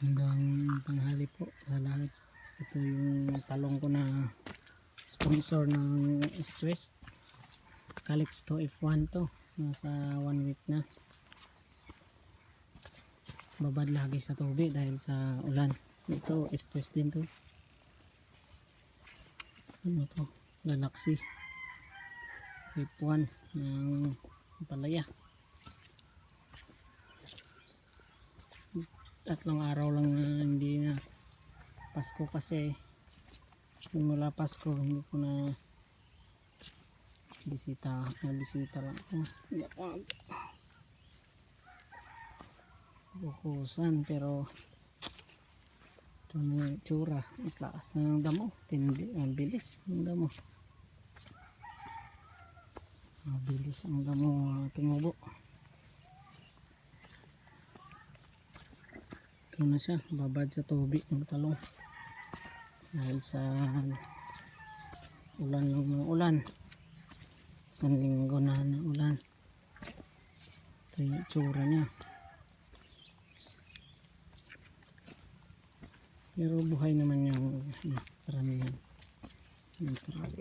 Hanggang tanghali po sa lahat. Ito yung talong ko na sponsor ng East West Calix to F1 to. Nasa 1 week na. Babad lagi sa tubig dahil sa ulan. Ito East West din to. Ano to? Galaxy F1 ng palaya. Tatlong araw lang na hindi na Pasko kasi mula Pasko hindi ko na bisita lang ako. Hindi ako bukusan pero ito na yung tsura. Ang taas na ng damo, tindi, ang bilis ng damo, mabilis ang damo tumubo. Ito na siya, babad sa tubig ng talong dahil sa ulan ng ulan. Isang linggo na ng ulan. Ito yung tsura niya, pero buhay naman yung karamihan.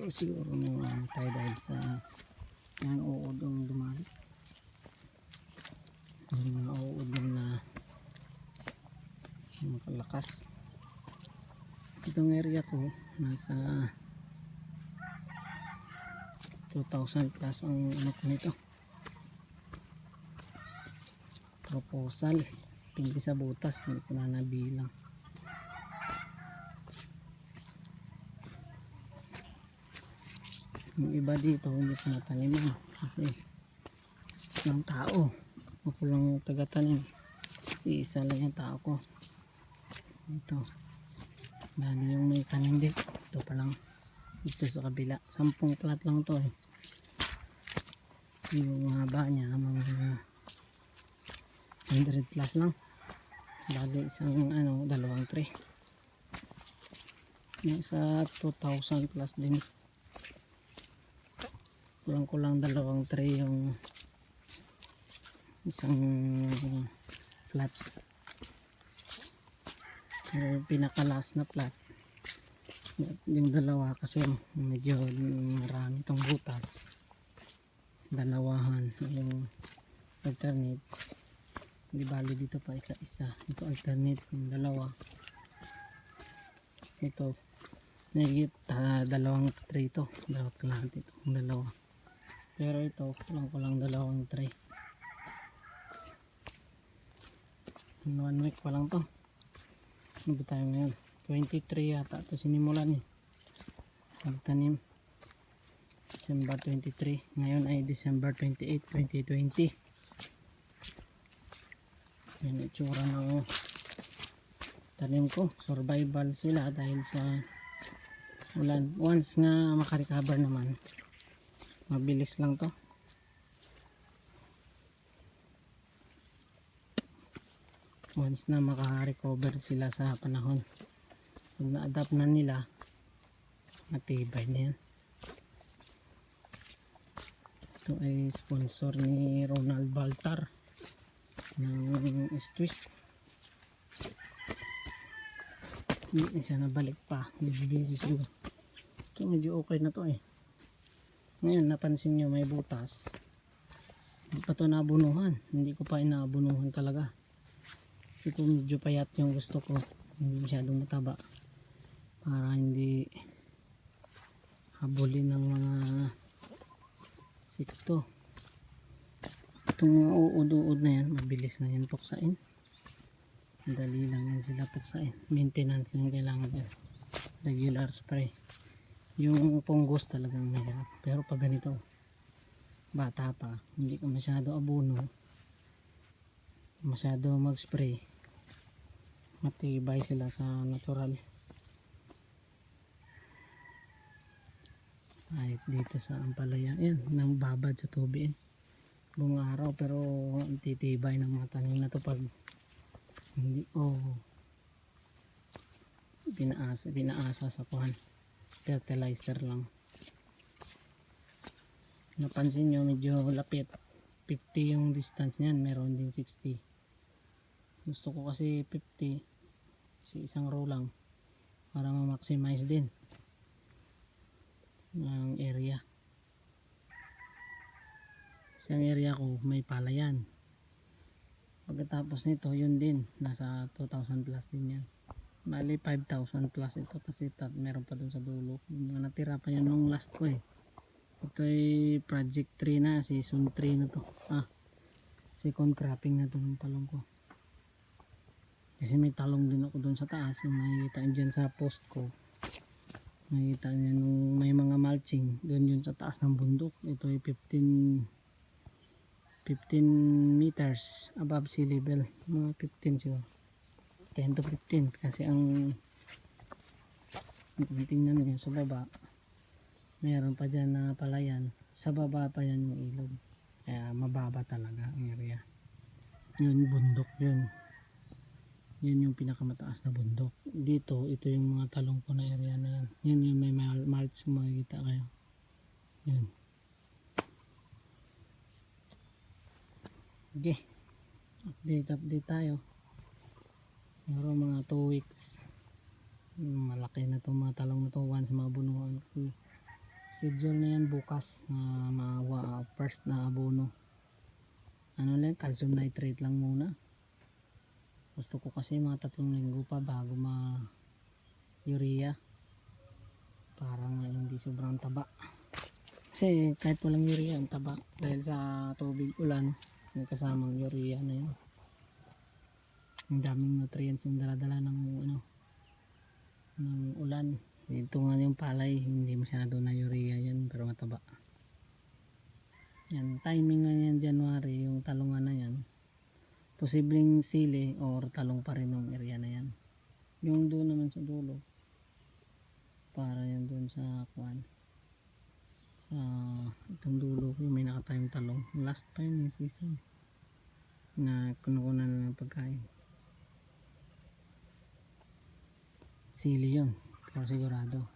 Siguro na tayo dahil sa yan uudong dumali, yung mga uudong na makalakas. Itong area ko nasa 2,000 plus ang ano ko nito proposal. Pindi sa butas, hindi ko na nabilang. Yung iba dito hindi ko nataniman kasi ng tao. Ako lang taga-tanim, iisa lang yung tao ko. Ito bali yung may tanim dito, ito pa lang. Ito sa kabila 10 plat lang to eh. Yung haba niya mga 100 plus lang. Bali isang ano, dalawang tray. Nasa 2,000 plus din. Kulang dalawang tray yung isang plat. Pero pinakalas na plat yung dalawa kasi medyo marami itong butas. Dalawahan yung alternate. Di bali dito pa isa-isa. Ito alternate yung dalawa. Ito nagigit dalawang tray ito. Dalawang lahat ito. Dalawa. Pero ito kulang dalawang tray. 1 week pa lang to. Ano ba tayo ngayon? 23 yata ito sinimulan niya. Magtanim December 23. Ngayon ay December 28, 2020. Yan itsura ng tanim ko. Survival sila dahil sa ulan. Once nga makarecover naman, mabilis lang to. Once na makarecover sila sa panahon, pag na-adapt na nila, matibay na yan. Ito ay sponsor ni Ronald Baltar ng East West. Hindi na siya nabalik pa, busy siguro. Ito medyo okay na to eh. Ngayon napansin nyo may butas, hindi pa ito naabunuhan. Hindi ko pa inaabunuhan talaga kasi kung medyo payat yung gusto ko, hindi masyadong mataba para hindi habulin ng mga sikto. Itong mga uod-uod na yan, mabilis na yan puksain. Dali lang yan sila puksain. Maintenance lang kailangan yan. Regular spray. Yung fungus talagang mahirap. Pero pag ganito, bata pa, hindi ka masyado abuno, masyado mag-spray, matibay sila sa natural. Kahit dito sa ampalaya, yan, nang babad sa tubig. Buong araw pero titibay ng mga tanim na to pag hindi pinaasa sa kuhan. Fertilizer lang. Napansin nyo medyo lapit. 50 yung distance niyan, meron din 60. Gusto ko kasi 50 Kasi isang row lang para ma-maximize din ang area. Kasi ang area ko may palayan. Pagkatapos nito, yun din, nasa 2,000 plus din yan. Bali 5,000 plus ito, kasi meron pa dun sa dulo. Yung mga natira pa yun nung last ko eh. Ito ay project 3 na, season 3 na to. Second cropping na to ng talong ko. Kasi may talong din ako dun sa taas, yung nakikita nyo dyan sa post ko. Nakikita nyo nung may mga mulching, dun yun sa taas ng bundok. Ito ay 15 meters above sea level, mga 15 siguro, 10 to 15, kasi ang tingnan nyo sa baba mayroon pa dyan na palayan, sa baba pa yan yung ilog, kaya mababa talaga ang area. Yun bundok, yun yung pinakamataas na bundok. Dito ito yung mga talong ko na area na yan, yun yung may mulch, makikita kayo yun. Okay, update tayo. Siguro mga 2 weeks. Malaki na itong mga talong na to once mabunuhan. Kasi schedule na yan bukas na first na abono. Ano lang, calcium nitrate lang muna. Gusto ko kasi mga 3 linggo pa bago urea. Para nga hindi sobrang taba. Kasi kahit walang urea ang taba dahil sa tubig ulan. May kasamang urea na yun. Ang daming nutrients yung daladala ng ng ulan. Dito nga yung palay, hindi masyado na urea yan, pero mataba. Yan, timing nga yan January, yung talungan na yan. Posibleng sili or talong pa rin yung area na yan. Yung doon naman sa dulo, para yan doon sa kuan. Itong dulo yung may nakatayong talong, last pa yun yung season na kunukunan na ng pagkain. Sili yun, pero sigurado.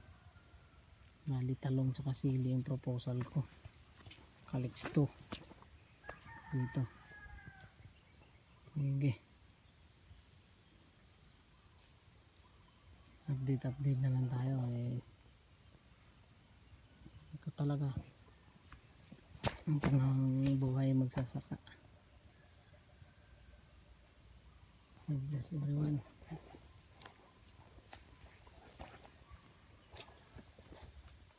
Bali talong tsaka sili yung proposal ko. Calix 2 dito. Sige, update na lang tayo eh. Ito talaga ang panang buhay magsasaka. God bless everyone.